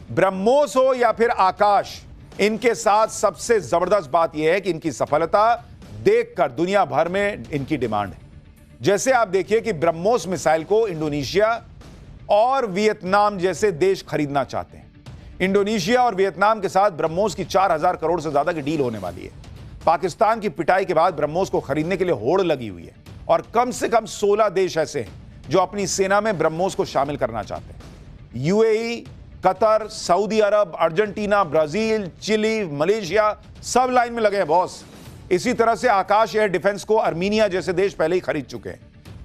ब्रह्मोस हो या फिर आकाश, इनके साथ सबसे जबरदस्त बात यह है कि इनकी सफलता देखकर दुनिया भर में इनकी डिमांड है। जैसे आप देखिए कि ब्रह्मोस मिसाइल को इंडोनेशिया और वियतनाम जैसे देश खरीदना चाहते हैं। इंडोनेशिया और वियतनाम के साथ ब्रह्मोस की 4000 करोड़ से ज्यादा की डील होने वाली है। पाकिस्तान की पिटाई के बाद ब्रह्मोस को खरीदने के लिए होड़ लगी हुई है और कम से कम 16 देश ऐसे हैं जो अपनी सेना में ब्रह्मोस को शामिल करना चाहते हैं। यूएई, कतर, सऊदी अरब, अर्जेंटीना, ब्राजील, चिली, मलेशिया सब लाइन में लगे हैं बॉस। इसी तरह से आकाश एयर डिफेंस को अर्मीनिया जैसे देश पहले ही खरीद चुके हैं।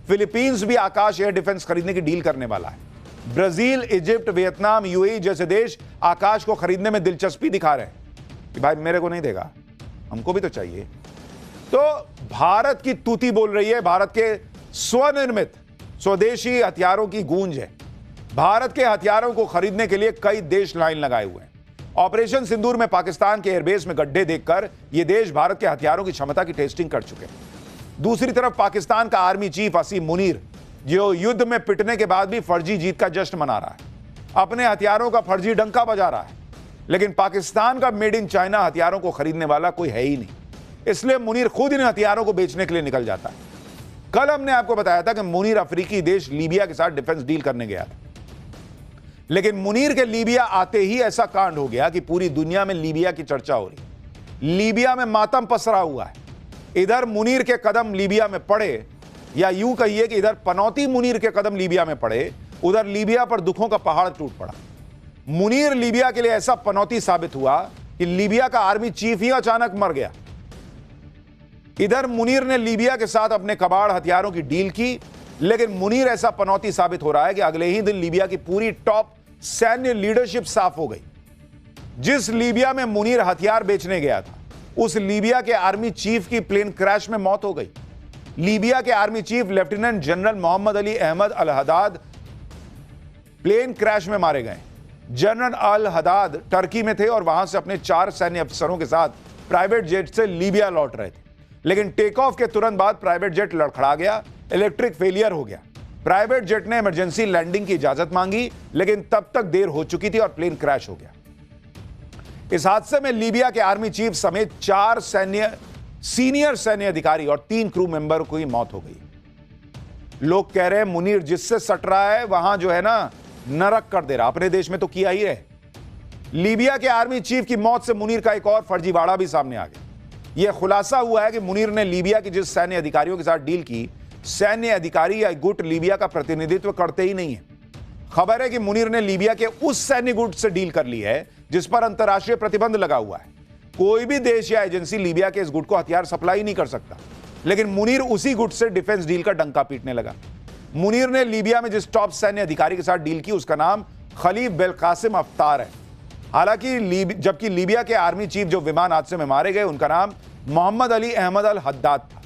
फिलीपींस भी आकाश एयर डिफेंस खरीदने की डील करने वाला है। ब्राजील, इजिप्ट, वियतनाम, यूएई जैसे देश आकाश को खरीदने में दिलचस्पी दिखा रहे हैं कि भाई मेरे को नहीं देगा, हमको भी तो चाहिए। तो भारत की तूती बोल रही है, भारत के स्वनिर्मित स्वदेशी हथियारों की गूंज है। भारत के हथियारों को खरीदने के लिए कई देश लाइन लगाए हुए हैं। ऑपरेशन सिंदूर में पाकिस्तान के एयरबेस में गड्ढे देखकर ये देश भारत के हथियारों की क्षमता की टेस्टिंग कर चुके हैं। दूसरी तरफ पाकिस्तान का आर्मी चीफ असीम मुनीर, जो युद्ध में पिटने के बाद भी फर्जी जीत का जश्न मना रहा है, अपने हथियारों का फर्जी डंका बजा रहा है। लेकिन पाकिस्तान का मेड इन चाइना हथियारों को खरीदने वाला कोई है ही नहीं, इसलिए मुनीर खुद इन हथियारों को बेचने के लिए निकल जाता है। कल हमने आपको बताया था कि मुनीर अफ्रीकी देश लीबिया के साथ डिफेंस डील करने गया था, लेकिन मुनीर के लीबिया आते ही ऐसा कांड हो गया कि पूरी दुनिया में लीबिया की चर्चा हो रही। लीबिया में मातम पसरा हुआ है। इधर मुनीर के कदम लीबिया में पड़े, या यूं कहिए कि इधर पनौती मुनीर के कदम लीबिया में पड़े, उधर लीबिया पर दुखों का पहाड़ टूट पड़ा। मुनीर लीबिया के लिए ऐसा पनौती साबित हुआ कि लीबिया का आर्मी चीफ ही अचानक मर गया। इधर मुनीर ने लीबिया के साथ अपने कबाड़ हथियारों की डील की, लेकिन मुनीर ऐसा पनौती साबित हो रहा है कि अगले ही दिन लीबिया की पूरी टॉप सैन्य लीडरशिप साफ हो गई। जिस लीबिया में मुनीर हथियार बेचने गया था, उस लीबिया के आर्मी चीफ की प्लेन क्रैश में मौत हो गई। लीबिया के army chief lieutenant general Mohammed Ali Ahmed al Haddad plane crash में मारे गए। जनरल अल हदाद टर्की में थे और वहां से अपने 4 सैन्य अफसरों के साथ प्राइवेट जेट से लीबिया लौट रहे थे, लेकिन टेक ऑफ के तुरंत बाद प्राइवेट जेट लड़खड़ा गया, इलेक्ट्रिक फेलियर हो गया। प्राइवेट जेट ने इमरजेंसी लैंडिंग की इजाजत मांगी, लेकिन तब तक देर हो चुकी थी और प्लेन क्रैश हो गया। इस हादसे में लीबिया के आर्मी चीफ समेत 4 सीनियर सैन्य अधिकारी और 3 क्रू मेंबर की मौत हो गई। लोग कह रहे हैं मुनीर जिससे सट रहा है वहां जो है ना नरक कर दे रहा, अपने देश में तो किया ही है। लीबिया के आर्मी चीफ की मौत से मुनीर का एक और फर्जीवाड़ा भी सामने आ गया। यह खुलासा हुआ है कि मुनीर ने लीबिया के जिस सैन्य अधिकारियों के साथ डील की, सैन्य अधिकारी या गुट लीबिया का प्रतिनिधित्व करते ही नहीं है। खबर है कि मुनीर ने लीबिया के उस सैन्य गुट से डील कर ली है जिस पर अंतर्राष्ट्रीय प्रतिबंध लगा हुआ है। कोई भी देश या एजेंसी लीबिया के इस गुट को हथियार सप्लाई नहीं कर सकता, लेकिन मुनीर उसी गुट से डिफेंस डील का डंका पीटने लगा। मुनीर ने लीबिया में जिस टॉप सैन्य अधिकारी के साथ डील की, उसका नाम खलीफ बेलकासिम अफ्तार है। हालांकि जबकि लीबिया के आर्मी चीफ जो विमान हादसे में मारे गए, उनका नाम मोहम्मद अली अहमद अल हद्दाद था।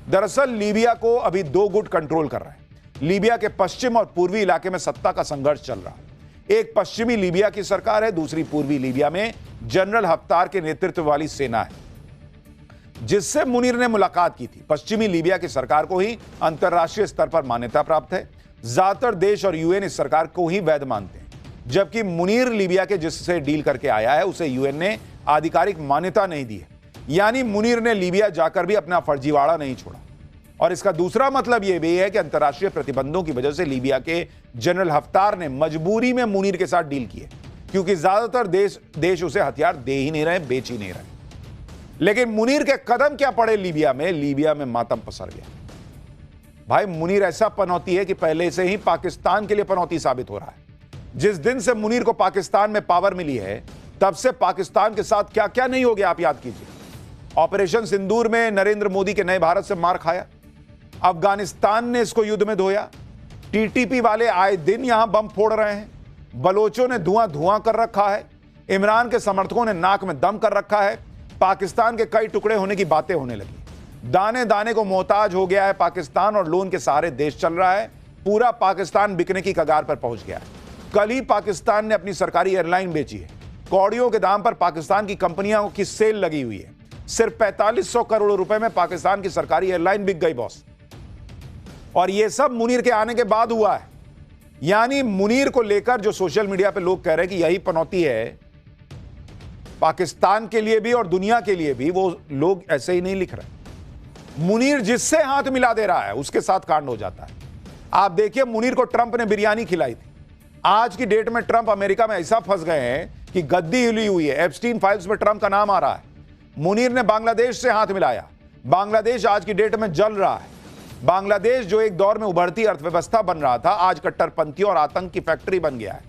दरअसल लीबिया को अभी 2 गुट कंट्रोल कर रहे हैं। लीबिया के पश्चिम और पूर्वी इलाके में सत्ता का संघर्ष चल रहा है। एक पश्चिमी लीबिया की सरकार है, दूसरी पूर्वी लीबिया में जनरल हफ्तार के नेतृत्व वाली सेना है जिससे मुनीर ने मुलाकात की थी। पश्चिमी लीबिया की सरकार को ही अंतर्राष्ट्रीय स्तर पर मान्यता प्राप्त है। ज्यादातर देश और यूएन इस सरकार को ही वैध मानते हैं, जबकि मुनीर लीबिया के जिससे डील करके आया है उसे यूएन ने आधिकारिक मान्यता नहीं दी है। यानी मुनीर ने लीबिया जाकर भी अपना फर्जीवाड़ा नहीं छोड़ा। और इसका दूसरा मतलब यह भी है कि अंतर्राष्ट्रीय प्रतिबंधों की वजह से लीबिया के जनरल हफ्तार ने मजबूरी में मुनीर के साथ डील की है, क्योंकि ज्यादातर देश उसे हथियार दे ही नहीं रहे, बेच ही नहीं रहे। लेकिन मुनीर के कदम क्या पड़े लीबिया में मातम पसर गया। भाई मुनीर ऐसा पनौती है कि पहले से ही पाकिस्तान के लिए पनौती साबित हो रहा है। जिस दिन से मुनीर को पाकिस्तान में पावर मिली है, तब से पाकिस्तान के साथ क्या क्या नहीं हो गया, आप याद कीजिए। ऑपरेशन सिंदूर में नरेंद्र मोदी के नए भारत से मार खाया, अफगानिस्तान ने इसको युद्ध में धोया, टीटीपी वाले आए दिन यहां बम फोड़ रहे हैं, बलोचों ने धुआं धुआं कर रखा है, इमरान के समर्थकों ने नाक में दम कर रखा है, पाकिस्तान के कई टुकड़े होने की बातें होने लगी। दाने दाने को मोहताज हो गया है पाकिस्तान और लोन के सहारे देश चल रहा है। पूरा पाकिस्तान बिकने की कगार पर पहुंच गया है। कल ही पाकिस्तान ने अपनी सरकारी एयरलाइन बेची है। कौड़ियों के दाम पर पाकिस्तान की कंपनियों की सेल लगी हुई है। सिर्फ 4500 करोड़ रुपए में पाकिस्तान की सरकारी एयरलाइन बिक गई बॉस। और यह सब मुनीर के आने के बाद हुआ है। यानी मुनीर को लेकर जो सोशल मीडिया पे लोग कह रहे हैं कि यही पनौती है पाकिस्तान के लिए भी और दुनिया के लिए भी, वो लोग ऐसे ही नहीं लिख रहे। मुनीर जिससे हाथ मिला दे रहा है उसके साथ कांड हो जाता है। आप देखिए, मुनीर को ट्रंप ने बिरयानी खिलाई थी। आज की डेट में ट्रंप अमेरिका में ऐसा फंस गए हैं कि गद्दी हिली हुई है। एप्स्टीन फाइल्स में ट्रंप का नाम आ रहा है। मुनीर ने बांग्लादेश से हाथ मिलाया। बांग्लादेश आज की डेट में जल रहा है। बांग्लादेश जो एक दौर में उभरती अर्थव्यवस्था बन रहा था, आज कट्टरपंथियों और आतंक की फैक्ट्री बन गया है।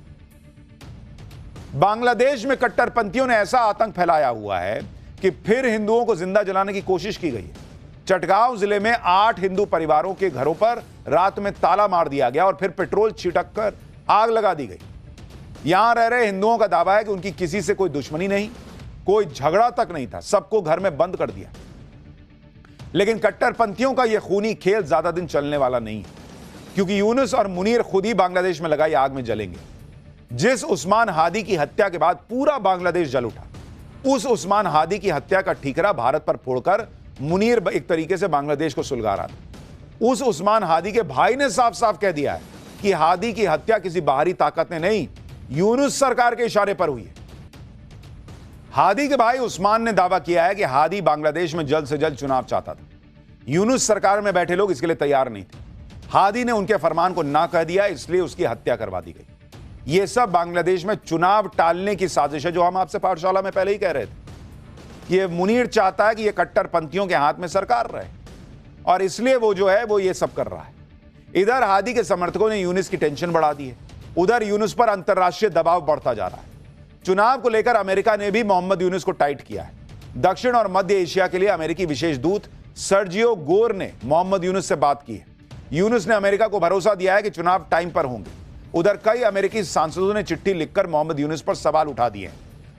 बांग्लादेश में कट्टरपंथियों ने ऐसा आतंक फैलाया हुआ है कि फिर हिंदुओं को जिंदा जलाने की कोशिश की गई है। चटगांव जिले में 8 हिंदू परिवारों के घरों पर रात में ताला मार दिया गया और फिर पेट्रोल छिटक कर आग लगा दी गई। यहां रह रहे हिंदुओं का दावा है कि उनकी किसी से कोई दुश्मनी नहीं, कोई झगड़ा तक नहीं था, सबको घर में बंद कर दिया। लेकिन कट्टरपंथियों का यह खूनी खेल ज्यादा दिन चलने वाला नहीं है, क्योंकि यूनुस और मुनीर खुद ही बांग्लादेश में लगाई आग में जलेंगे। जिस उस्मान हादी की हत्या के बाद पूरा बांग्लादेश जल उठा, उस उस्मान हादी की हत्या का ठीकरा भारत पर फोड़कर मुनीर एक तरीके से बांग्लादेश को सुलगा रहा था। उस उस्मान हादी के भाई ने साफ साफ कह दिया है कि हादी की हत्या किसी बाहरी ताकत ने नहीं, यूनुस सरकार के इशारे पर हुई है। हादी के भाई उस्मान ने दावा किया है कि हादी बांग्लादेश में जल्द से जल्द चुनाव चाहता था। यूनुस सरकार में बैठे लोग इसके लिए तैयार नहीं थे। हादी ने उनके फरमान को ना कह दिया, इसलिए उसकी हत्या करवा दी गई। यह सब बांग्लादेश में चुनाव टालने की साजिश है, जो हम आपसे पाठशाला में पहले ही कह रहे थे। यह मुनीर चाहता है कि यह कट्टरपंथियों के हाथ में सरकार रहे, और इसलिए वो जो है वो ये सब कर रहा है। इधर हादी के समर्थकों ने यूनुस की टेंशन बढ़ा दी है, उधर यूनुस पर अंतर्राष्ट्रीय दबाव बढ़ता जा रहा है। चुनाव को लेकर अमेरिका ने भी मोहम्मद यूनुस को टाइट किया है। दक्षिण और मध्य एशिया के लिए अमेरिकी विशेष दूत सर्जियो गोर ने मोहम्मद यूनुस से बात की है। यूनुस ने अमेरिका को भरोसा दिया है कि चुनाव टाइम पर होंगे। उधर कई अमेरिकी सांसदों ने चिट्ठी लिखकर मोहम्मद यूनुस पर सवाल उठा दिए हैं।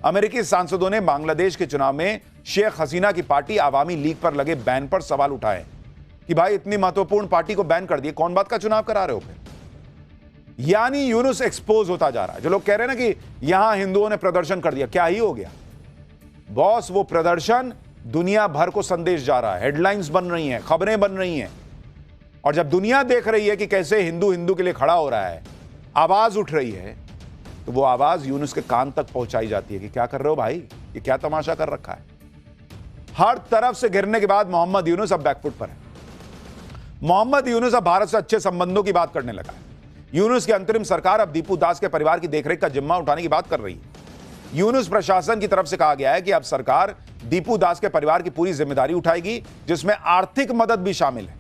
अमेरिकी सांसदों ने बांग्लादेश के चुनाव में शेख हसीना की पार्टी आवामी लीग पर लगे बैन पर सवाल उठाए कि भाई इतनी महत्वपूर्ण पार्टी को बैन कर दिए, कौन बात का चुनाव करा रहे हो फिर। यानी यूनुस एक्सपोज होता जा रहा है। जो लोग कह रहे हैं ना कि यहां हिंदुओं ने प्रदर्शन कर दिया, क्या ही हो गया बॉस, वो प्रदर्शन दुनिया भर को संदेश जा रहा है। हेडलाइंस बन रही हैं, खबरें बन रही हैं, और जब दुनिया देख रही है कि कैसे हिंदू हिंदू के लिए खड़ा हो रहा है, आवाज उठ रही है, तो वो आवाज यूनुस के कान तक पहुंचाई जाती है कि क्या कर रहे हो भाई, ये क्या तमाशा कर रखा है। हर तरफ से गिरने के बाद मोहम्मद यूनुस अब बैकफुट पर है। मोहम्मद यूनुस अब भारत से अच्छे संबंधों की बात करने लगा है। यूनुस की अंतरिम सरकार अब दीपू दास के परिवार की देखरेख का जिम्मा उठाने की बात कर रही है। यूनुस प्रशासन की तरफ से कहा गया है कि अब सरकार दीपू दास के परिवार की पूरी जिम्मेदारी उठाएगी, जिसमें आर्थिक मदद भी शामिल है।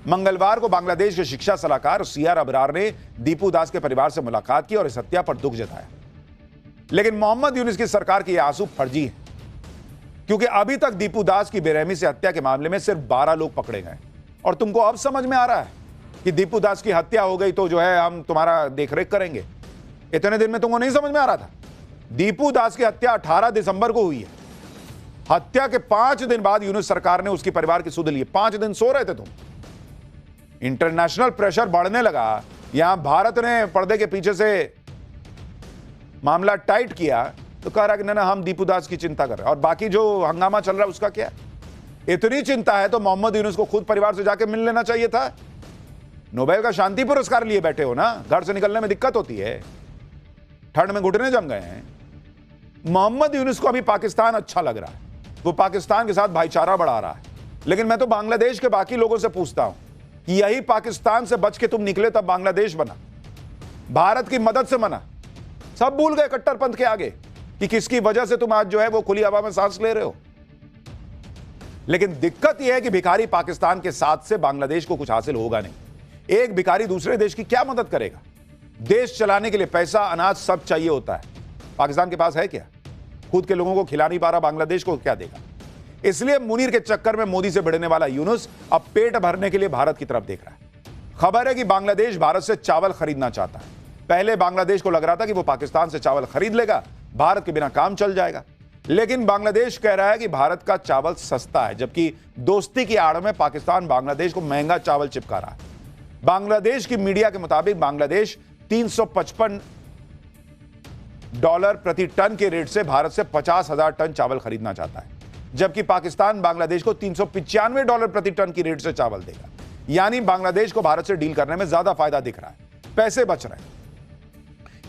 मंगलवार को बांग्लादेश के शिक्षा सलाहकार सीआर अबरार ने दीपू दास के परिवार से मुलाकात की और इस हत्या पर दुख जताया। लेकिन मोहम्मद यूनुस की सरकार के ये आंसू फर्जी है, क्योंकि अभी तक दीपू दास की बेरहमी से हत्या के मामले में सिर्फ 12 लोग पकड़े गए, और तुमको अब समझ में आ रहा है कि दीपू दास की हत्या हो गई तो जो है हम तुम्हारा देखरेख करेंगे। इतने दिन में तुमको नहीं समझ में आ रहा था। दीपू दास की हत्या 18 दिसंबर को हुई है। हत्या के 5 दिन बाद यूनुस सरकार ने उसकी परिवार की सुध ली। 5 दिन सो रहे थे तुम। इंटरनेशनल प्रेशर बढ़ने लगा, यहां भारत ने पर्दे के पीछे से मामला टाइट किया, तो कह रहा कि ना हम दीपू दास की चिंता कर रहे हैं, और बाकी जो हंगामा चल रहा है उसका क्या। इतनी चिंता है तो मोहम्मद यूनुस को खुद परिवार से जाके मिल लेना चाहिए था। नोबेल का शांति पुरस्कार लिए बैठे हो ना, घर से निकलने में दिक्कत होती है, ठंड में घुटने जम गए हैं। मोहम्मद यूनुस को अभी पाकिस्तान अच्छा लग रहा है, वो पाकिस्तान के साथ भाईचारा बढ़ा रहा है। लेकिन मैं तो बांग्लादेश के बाकी लोगों से पूछता हूं कि यही पाकिस्तान से बच के तुम निकले तब बांग्लादेश बना, भारत की मदद से बना। सब भूल गए कट्टरपंथ के आगे कि किसकी वजह से तुम आज जो है वो खुली हवा में सांस ले रहे हो। लेकिन दिक्कत यह है कि भिखारी पाकिस्तान के साथ से बांग्लादेश को कुछ हासिल होगा नहीं। एक भिखारी दूसरे देश की क्या मदद करेगा। देश चलाने के लिए पैसा, अनाज सब चाहिए होता है। पाकिस्तान के पास है क्या? खुद के लोगों को खिला नहीं पा रहा, बांग्लादेश को क्या देगा। इसलिए मुनीर के चक्कर में मोदी से भिड़ने वाला यूनुस अब पेट भरने के लिए भारत की तरफ देख रहा है। खबर है कि बांग्लादेश भारत से चावल खरीदना चाहता है। पहले बांग्लादेश को लग रहा था कि वो पाकिस्तान से चावल खरीद लेगा, भारत के बिना काम चल जाएगा। लेकिन बांग्लादेश कह रहा है कि भारत का चावल सस्ता है, जबकि दोस्ती की आड़ में पाकिस्तान बांग्लादेश को महंगा चावल चिपका रहा है। बांग्लादेश की मीडिया के मुताबिक बांग्लादेश $355 प्रति टन के रेट से भारत से 50,000 टन चावल खरीदना चाहता है, जबकि पाकिस्तान बांग्लादेश को $395 प्रति टन की रेट से चावल देगा। यानी बांग्लादेश को भारत से डील करने में ज्यादा फायदा दिख रहा है, पैसे बच रहे हैं।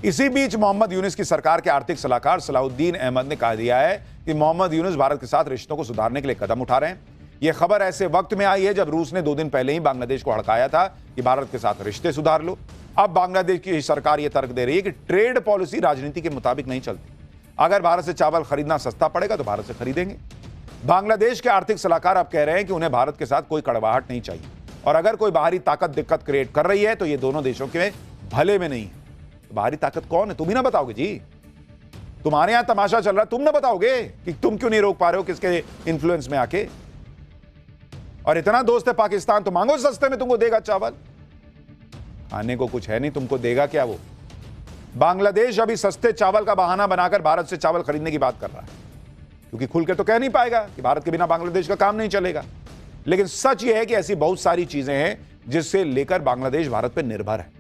इसी बीच मोहम्मद यूनुस की सरकार के आर्थिक सलाहकार सलाहुद्दीन अहमद ने कहा दिया है कि मोहम्मद यूनुस भारत के साथ रिश्तों को सुधारने के लिए कदम उठा रहे हैं। यह खबर ऐसे वक्त में आई है जब रूस ने 2 दिन पहले ही बांग्लादेश को हड़काया था कि भारत के साथ रिश्ते सुधार लो। अब बांग्लादेश की सरकार यह तर्क दे रही है कि ट्रेड पॉलिसी राजनीति के मुताबिक नहीं चलती। अगर भारत से चावल खरीदना सस्ता पड़ेगा तो भारत से खरीदेंगे। बांग्लादेश के आर्थिक सलाहकार अब कह रहे हैं कि उन्हें भारत के साथ कोई कड़वाहट नहीं चाहिए और अगर कोई बाहरी ताकत दिक्कत क्रिएट कर रही है तो ये दोनों देशों के भले में नहीं है। तो बाहरी ताकत कौन है? तुम ही ना बताओगे जी। तुम्हारे यहां तमाशा चल रहा है, तुम ना बताओगे कि तुम क्यों नहीं रोक पा रहे हो किसके इन्फ्लुएंस में आके। और इतना दोस्त है पाकिस्तान तो मांगो सस्ते में तुमको देगा चावल। खाने को कुछ है नहीं, तुमको देगा क्या वो? बांग्लादेश अभी सस्ते चावल का बहाना बनाकर भारत से चावल खरीदने की बात कर रहा है, क्योंकि खुल के तो कह नहीं पाएगा कि भारत के बिना बांग्लादेश का काम नहीं चलेगा। लेकिन सच यह है कि ऐसी बहुत सारी चीजें हैं जिससे लेकर बांग्लादेश भारत पर निर्भर है।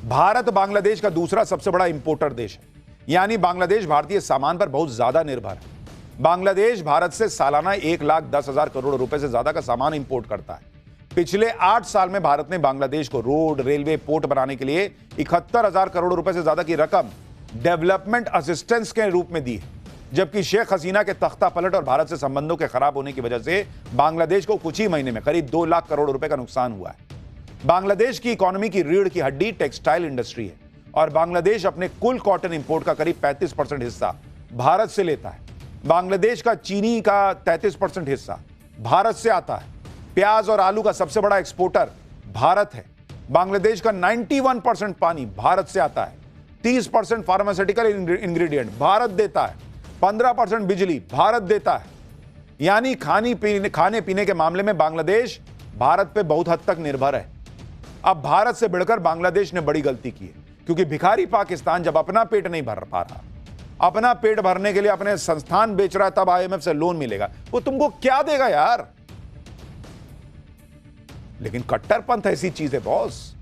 भारत बांग्लादेश का दूसरा सबसे बड़ा इंपोर्टर देश है, यानी बांग्लादेश भारतीय सामान पर बहुत ज्यादा निर्भर है। बांग्लादेश भारत से सालाना 1,10,000 करोड़ रुपए से ज्यादा का सामान इंपोर्ट करता है। पिछले 8 साल में भारत ने बांग्लादेश को रोड, रेलवे, पोर्ट बनाने के लिए 71,000 करोड़ रुपए से ज्यादा की रकम डेवलपमेंट असिस्टेंस के रूप में दी है। जबकि शेख हसीना के तख्ता पलट और भारत से संबंधों के खराब होने की वजह से बांग्लादेश को कुछ ही महीने में करीब 2 लाख करोड़ रुपए का नुकसान हुआ है। बांग्लादेश की इकोनॉमी की रीढ़ की हड्डी टेक्सटाइल इंडस्ट्री है और बांग्लादेश अपने कुल कॉटन इंपोर्ट का करीब 35% हिस्सा भारत से लेता है। बांग्लादेश का चीनी का 33% हिस्सा भारत से आता है। प्याज और आलू का सबसे बड़ा एक्सपोर्टर भारत है। बांग्लादेश का 91% पानी भारत से आता है। 30% फार्मास्यूटिकल इंग्रेडिएंट भारत देता है। 15% बिजली भारत देता है। यानी खाने पीने के मामले में बांग्लादेश भारत पे बहुत हद तक निर्भर है। अब भारत से बढ़कर बांग्लादेश ने बड़ी गलती की है, क्योंकि भिखारी पाकिस्तान जब अपना पेट नहीं भर पा रहा, अपना पेट भरने के लिए अपने संस्थान बेच रहा है, तब आईएमएफ से लोन मिलेगा। वो तुमको क्या देगा यार? लेकिन कट्टरपंथ ऐसी चीज है बॉस,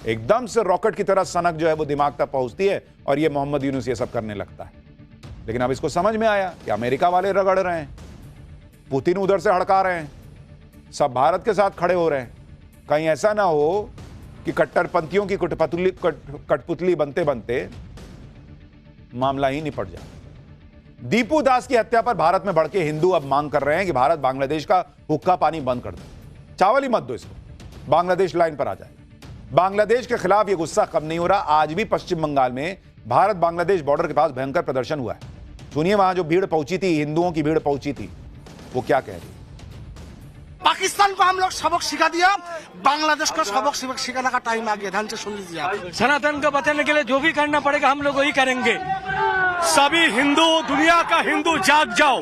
एकदम से रॉकेट की तरह सनक जो है वो दिमाग तक पहुंचती है और ये मोहम्मद यूनुस ये सब करने लगता है। लेकिन अब इसको समझ में आया कि अमेरिका वाले रगड़ रहे हैं, पुतिन उधर से हड़का रहे हैं, सब भारत के साथ खड़े हो रहे हैं। कहीं ऐसा ना हो कि कट्टरपंथियों की कठपुतली बनते बनते मामला ही निपट जाए। दीपू दास की हत्या पर भारत में भड़के हिंदू अब मांग कर रहे हैं कि भारत बांग्लादेश का हुक्का पानी बंद कर दे, चावल ही मत दो इसको, बांग्लादेश लाइन पर आ जाएगा। बांग्लादेश के खिलाफ यह गुस्सा कम नहीं हो रहा। आज भी पश्चिम बंगाल में भारत बांग्लादेश बॉर्डर के पास भयंकर प्रदर्शन हुआ है। सुनिए वहां जो भीड़ पहुंची थी, हिंदुओं की भीड़ पहुंची थी, वो क्या कह रही है। पाकिस्तान को हम लोग सबक सिखा दिया, बांग्लादेश को सबक सिखाने का टाइम आ गया। ध्यान से सुन लीजिए आप। सनातन को बचाने के लिए जो भी करना पड़ेगा हम लोग वही करेंगे। सभी हिंदू, दुनिया का हिंदू जाग जाओ।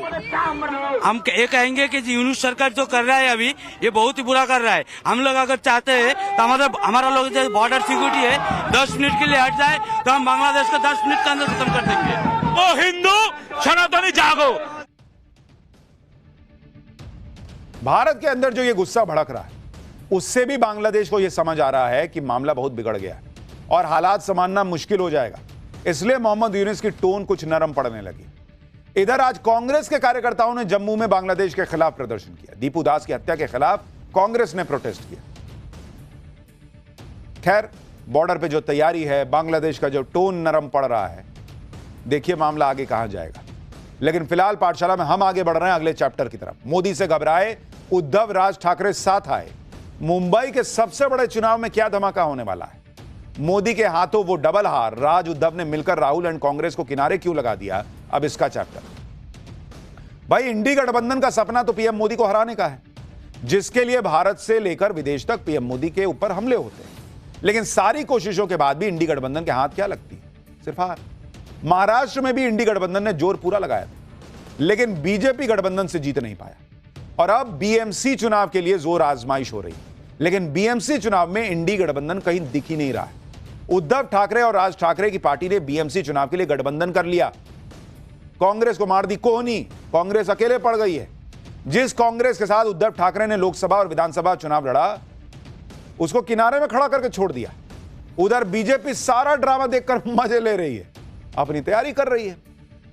हम ये कहेंगे कि यूनुस सरकार जो कर रहा है अभी ये बहुत ही बुरा कर रहा है। हम लोग अगर चाहते हैं तो हमारा लोग जो बॉर्डर सिक्योरिटी है 10 मिनट के लिए हट जाए तो हम बांग्लादेश को 10 मिनट के अंदर खत्म कर देंगे। ओ हिंदू सनातनी जागो। भारत के अंदर जो ये गुस्सा भड़क रहा है उससे भी बांग्लादेश को यह समझ आ रहा है कि मामला बहुत बिगड़ गया है और हालात संभालना मुश्किल हो जाएगा। इसलिए मोहम्मद यूनुस की टोन कुछ नरम पड़ने लगी। इधर आज कांग्रेस के कार्यकर्ताओं ने जम्मू में बांग्लादेश के खिलाफ प्रदर्शन किया। दीपू दास की हत्या के खिलाफ कांग्रेस ने प्रोटेस्ट किया। खैर, बॉर्डर पे जो तैयारी है, बांग्लादेश का जो टोन नरम पड़ रहा है, देखिए मामला आगे कहां जाएगा। लेकिन फिलहाल पाठशाला में हम आगे बढ़ रहे हैं अगले चैप्टर की तरफ। मोदी से घबराए उद्धव, राज ठाकरे साथ आए। मुंबई के सबसे बड़े चुनाव में क्या धमाका होने वाला है? मोदी के हाथों वो डबल हार, राज उद्धव ने मिलकर राहुल एंड कांग्रेस को किनारे क्यों लगा दिया, अब इसका चैप्टर। भाई, इंडी गठबंधन का सपना तो पीएम मोदी को हराने का है, जिसके लिए भारत से लेकर विदेश तक पीएम मोदी के ऊपर हमले होते हैं। लेकिन सारी कोशिशों के बाद भी इंडी गठबंधन के हाथ क्या लगती है? सिर्फ हार। महाराष्ट्र में भी इंडी गठबंधन ने जोर पूरा लगाया था, लेकिन बीजेपी गठबंधन से जीत नहीं पाया और अब बीएमसी चुनाव के लिए जोर आजमाइश हो रही है। लेकिन बीएमसी चुनाव में इंडी गठबंधन कहीं दिख ही नहीं रहा है। उद्धव ठाकरे और राज ठाकरे की पार्टी ने बीएमसी चुनाव के लिए गठबंधन कर लिया, कांग्रेस को मार दी कोहनी, कांग्रेस अकेले पड़ गई है। जिस कांग्रेस के साथ उद्धव ठाकरे ने लोकसभा और विधानसभा चुनाव लड़ा, उसको किनारे में खड़ा करके छोड़ दिया। उधर बीजेपी सारा ड्रामा देखकर मजे ले रही है, अपनी तैयारी कर रही है।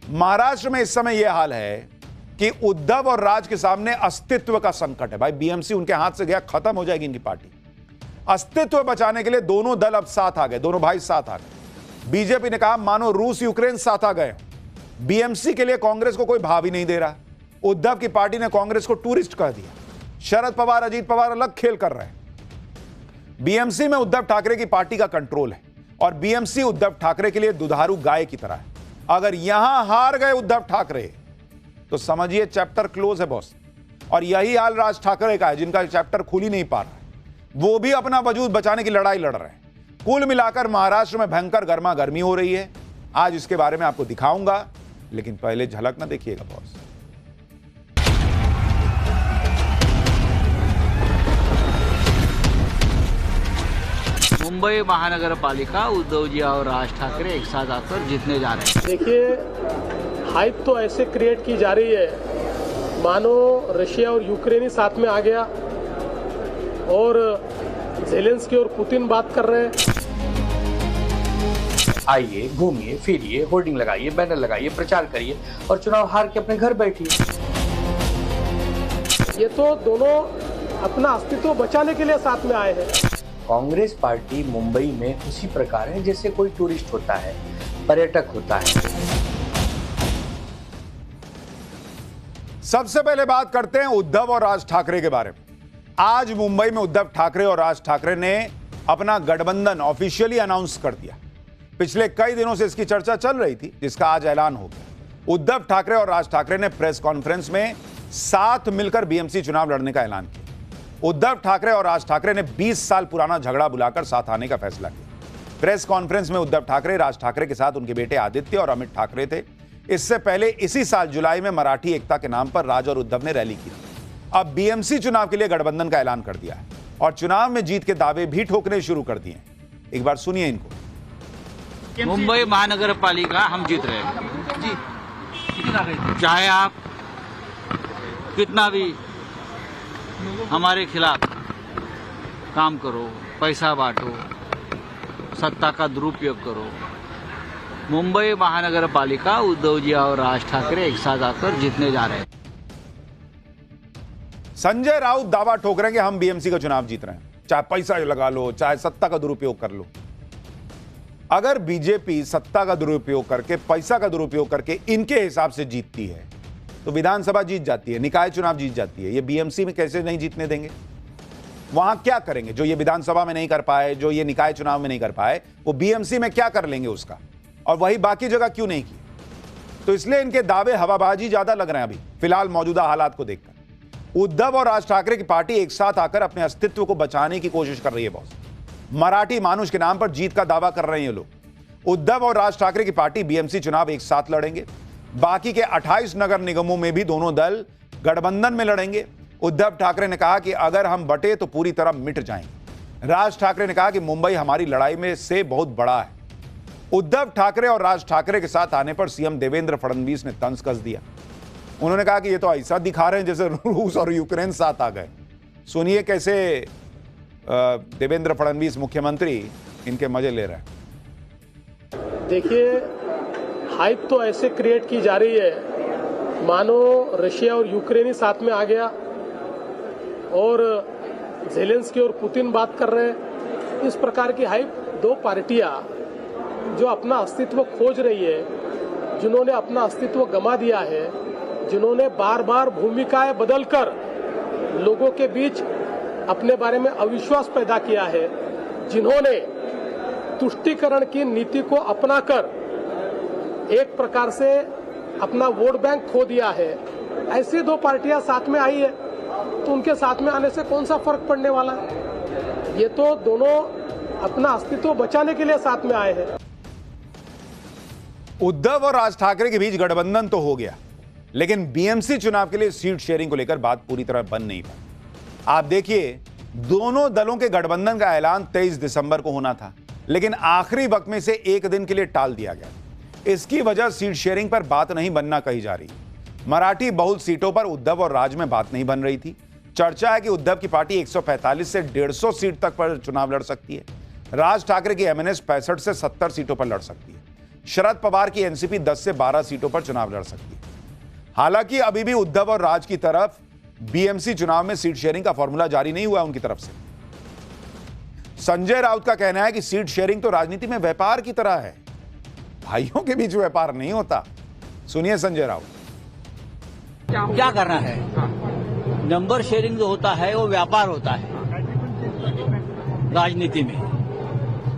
महाराष्ट्र में इस समय यह हाल है कि उद्धव और राज के सामने अस्तित्व का संकट है। भाई, बीएमसी उनके हाथ से गया, खत्म हो जाएगी इनकी पार्टी। अस्तित्व बचाने के लिए दोनों दल अब साथ आ गए, दोनों भाई साथ आ गए। बीजेपी ने कहा मानो रूस यूक्रेन साथ आ गए। बीएमसी के लिए कांग्रेस को कोई भाव ही नहीं दे रहा। उद्धव की पार्टी ने कांग्रेस को टूरिस्ट कह दिया। शरद पवार अजीत पवार अलग खेल कर रहे हैं। बीएमसी में उद्धव ठाकरे की पार्टी का कंट्रोल है और बीएमसी उद्धव ठाकरे के लिए दुधारू गाय की तरह है। अगर यहां हार गए उद्धव ठाकरे तो समझिए चैप्टर क्लोज है बॉस। और यही हाल राज ठाकरे का है, जिनका चैप्टर खुल ही नहीं पा रहा है। वो भी अपना वजूद बचाने की लड़ाई लड़ रहे हैं। कुल मिलाकर महाराष्ट्र में भयंकर गर्मा गर्मी हो रही है। आज इसके बारे में आपको दिखाऊंगा, लेकिन पहले झलक ना देखिएगा बॉस। मुंबई महानगर पालिका उद्धव जी और राज ठाकरे एक साथ आकर जीतने जा रहे हैं। देखिए, हाइप तो ऐसे क्रिएट की जा रही है मानो रशिया और यूक्रेन ही साथ में आ गया और ज़ेलेंस्की और पुतिन बात कर रहे हैं। आइए, घूमिए, फिरिए, होर्डिंग लगाइए, बैनर लगाइए, प्रचार करिए और चुनाव हार के अपने घर बैठिए। ये तो दोनों अपना अस्तित्व बचाने के लिए साथ में आए हैं। कांग्रेस पार्टी मुंबई में उसी प्रकार है जैसे कोई टूरिस्ट होता है, पर्यटक होता है। सबसे पहले बात करते हैं उद्धव और राज ठाकरे के बारे में। आज मुंबई में उद्धव ठाकरे और राज ठाकरे ने अपना गठबंधन ऑफिशियली अनाउंस कर दिया। पिछले कई दिनों से इसकी चर्चा चल रही थी, जिसका आज ऐलान हो गया। उद्धव ठाकरे और राज ठाकरे ने प्रेस कॉन्फ्रेंस में साथ मिलकर बीएमसी चुनाव लड़ने का ऐलान किया। उद्धव ठाकरे और राज ठाकरे ने 20 साल पुराना झगड़ा बुलाकर साथ आने का फैसला किया। प्रेस कॉन्फ्रेंस में उद्धव ठाकरे राज ठाकरे के साथ उनके बेटे आदित्य और अमित ठाकरे थे। इससे पहले इसी साल जुलाई में मराठी एकता के नाम पर राज और उद्धव ने रैली की। अब बीएमसी चुनाव के लिए गठबंधन का ऐलान कर दिया है और चुनाव में जीत के दावे भी ठोकने शुरू कर दिए। एक बार सुनिए इनको। मुंबई महानगर पालिका हम जीत रहे हैं जी, चाहे आप कितना भी हमारे खिलाफ काम करो, पैसा बांटो, सत्ता का दुरुपयोग करो, मुंबई महानगर पालिका उद्धव जी और राज ठाकरे एक साथ आकर जीतने जा रहे हैं। संजय राउत दावा ठोक रहे हैं कि हम बीएमसी का चुनाव जीत रहे हैं, चाहे पैसा लगा लो, चाहे सत्ता का दुरुपयोग कर लो। अगर बीजेपी सत्ता का दुरुपयोग करके, पैसा का दुरुपयोग करके इनके हिसाब से जीतती है तो विधानसभा जीत जाती है, निकाय चुनाव जीत जाती है। ये बीएमसी में कैसे नहीं जीतने देंगे? वहां क्या करेंगे जो ये विधानसभा में नहीं कर पाए, जो ये निकाय चुनाव में नहीं कर पाए, वो बीएमसी में क्या कर लेंगे उसका? और वही बाकी जगह क्यों नहीं की? तो इसलिए इनके दावे हवाबाजी ज्यादा लग रहे हैं अभी फिलहाल मौजूदा हालात को देखकर। उद्धव और राज ठाकरे की पार्टी एक साथ आकर अपने अस्तित्व को बचाने की कोशिश कर रही है बॉस। मराठी मानुष के नाम पर जीत का दावा कर रहे हैं ये लोग। उद्धव और राज ठाकरे की पार्टी बीएमसी चुनाव एक साथ लड़ेंगे। बाकी के 28 नगर निगमों में भी दोनों दल गठबंधन में लड़ेंगे। उद्धव ठाकरे ने कहा कि अगर हम बटे तो पूरी तरह मिट जाएंगे। राज ठाकरे ने कहा कि मुंबई हमारी लड़ाई में से बहुत बड़ा है। उद्धव ठाकरे और राज ठाकरे के साथ आने पर सीएम देवेंद्र फडणवीस ने तंज कस दिया। उन्होंने कहा कि ये तो ऐसा दिखा रहे हैं जैसे रूस और यूक्रेन साथ आ गए। सुनिए कैसे देवेंद्र फडणवीस मुख्यमंत्री इनके मजे ले रहे हैं। देखिए, हाइप तो ऐसे क्रिएट की जा रही है मानो रशिया और यूक्रेन ही साथ में आ गया और ज़ेलेंस्की और पुतिन बात कर रहे हैं। इस प्रकार की हाइप दो पार्टियां जो अपना अस्तित्व खोज रही है, जिन्होंने अपना अस्तित्व गंवा दिया है, जिन्होंने बार बार भूमिकाएं बदलकर लोगों के बीच अपने बारे में अविश्वास पैदा किया है, जिन्होंने तुष्टीकरण की नीति को अपनाकर एक प्रकार से अपना वोट बैंक खो दिया है, ऐसी दो पार्टियां साथ में आई है तो उनके साथ में आने से कौन सा फर्क पड़ने वाला है? ये तो दोनों अपना अस्तित्व बचाने के लिए साथ में आए हैं। उद्धव और राज ठाकरे के बीच गठबंधन तो हो गया, लेकिन बीएमसी चुनाव के लिए सीट शेयरिंग को लेकर बात पूरी तरह बन नहीं पाई। आप देखिए, दोनों दलों के गठबंधन का ऐलान 23 दिसंबर को होना था, लेकिन आखिरी वक्त में से एक दिन के लिए टाल दिया गया। इसकी वजह सीट शेयरिंग पर बात नहीं बनना कही जा रही। मराठी बहुल सीटों पर उद्धव और राज में बात नहीं बन रही थी। चर्चा है कि उद्धव की पार्टी 145 से 150 सीट तक पर चुनाव लड़ सकती है। राज ठाकरे की एमएनएस 65 से 70 सीटों पर लड़ सकती है। शरद पवार की एनसीपी 10 से 12 सीटों पर चुनाव लड़ सकती है। हालांकि अभी भी उद्धव और राज की तरफ बीएमसी चुनाव में सीट शेयरिंग का फॉर्मूला जारी नहीं हुआ उनकी तरफ से। संजय राउत का कहना है कि सीट शेयरिंग तो राजनीति में व्यापार की तरह है। भाइयों के बीच व्यापार नहीं होता। सुनिए संजय राउत। क्या करना है? नंबर शेयरिंग जो होता है वो व्यापार होता है राजनीति में।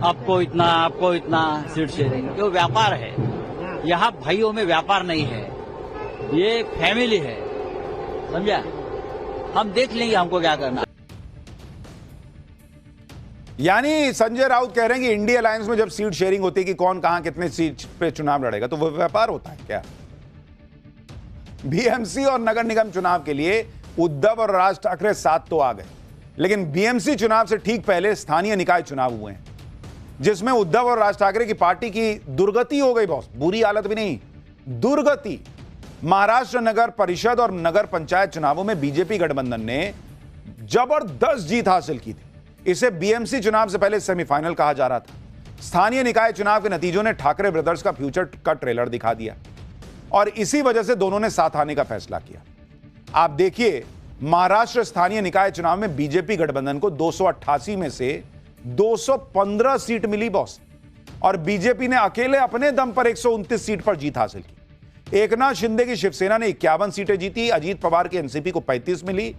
आपको इतना सीट शेयरिंग, वो व्यापार है। यहाँ भाइयों में व्यापार नहीं है, ये फैमिली है, समझा? हम देख लेंगे हमको क्या करना। यानी संजय राउत कह रहे हैं कि इंडिया अलायंस में जब सीट शेयरिंग होती है कि कौन कहां कितने सीट पे चुनाव लड़ेगा, तो वो व्यापार होता है क्या? बीएमसी और नगर निगम चुनाव के लिए उद्धव और राज ठाकरे साथ तो आ गए, लेकिन बीएमसी चुनाव से ठीक पहले स्थानीय निकाय चुनाव हुए हैं, जिसमें उद्धव और राज ठाकरे की पार्टी की दुर्गति हो गई। बॉस, बुरी हालत भी नहीं, दुर्गति। महाराष्ट्र नगर परिषद और नगर पंचायत चुनावों में बीजेपी गठबंधन ने जबरदस्त जीत हासिल की थी। इसे बीएमसी चुनाव से पहले सेमीफाइनल कहा जा रहा था। स्थानीय निकाय चुनाव के नतीजों ने ठाकरे ब्रदर्स का फ्यूचर का ट्रेलर दिखा दिया और इसी वजह से दोनों ने साथ आने का फैसला किया। आप देखिए, महाराष्ट्र स्थानीय निकाय चुनाव में बीजेपी गठबंधन को 288 में से 215 सीट मिली बॉस, और बीजेपी ने अकेले अपने दम पर 129 सीट पर जीत हासिल की। एकनाथ शिंदे की शिवसेना ने 51 सीटें जीती, अजीत पवार की एनसीपी को 35 मिली,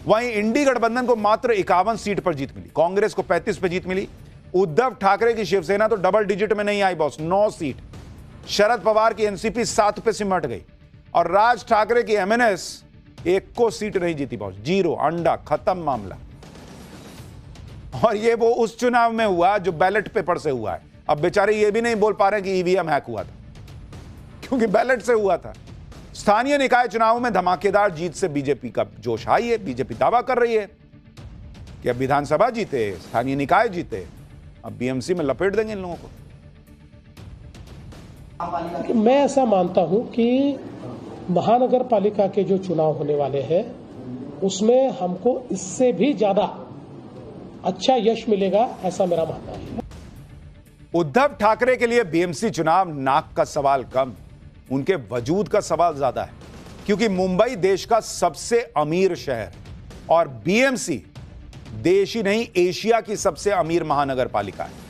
वहीं इंडी गठबंधन को मात्र 51 सीट पर जीत मिली, कांग्रेस को 35 पे जीत मिली। उद्धव ठाकरे की शिवसेना तो डबल डिजिट में नहीं आई बॉस, 9 सीट। शरद पवार की एनसीपी 7 पे सिमट गई और राज ठाकरे की एमएनएस 1 को सीट नहीं जीती बॉस, 0, अंडा, खत्म मामला। और ये वो उस चुनाव में हुआ जो बैलेट पेपर से हुआ है। अब बेचारे ये भी नहीं बोल पा रहे कि ईवीएम हैक हुआ था, क्योंकि बैलेट से हुआ था। स्थानीय निकाय चुनावों में धमाकेदार जीत से बीजेपी का जोश हाई है। बीजेपी दावा कर रही है कि अब विधानसभा जीते, स्थानीय निकाय जीते, अब बीएमसी में लपेट देंगे इन लोगों को। मैं ऐसा मानता हूं कि महानगर पालिका के जो चुनाव होने वाले हैं उसमें हमको इससे भी ज्यादा अच्छा यश मिलेगा, ऐसा मेरा मानना है। उद्धव ठाकरे के लिए बीएमसी चुनाव नाक का सवाल कम, उनके वजूद का सवाल ज्यादा है, क्योंकि मुंबई देश का सबसे अमीर शहर और बीएमसी देश ही नहीं एशिया की सबसे अमीर महानगर पालिका है।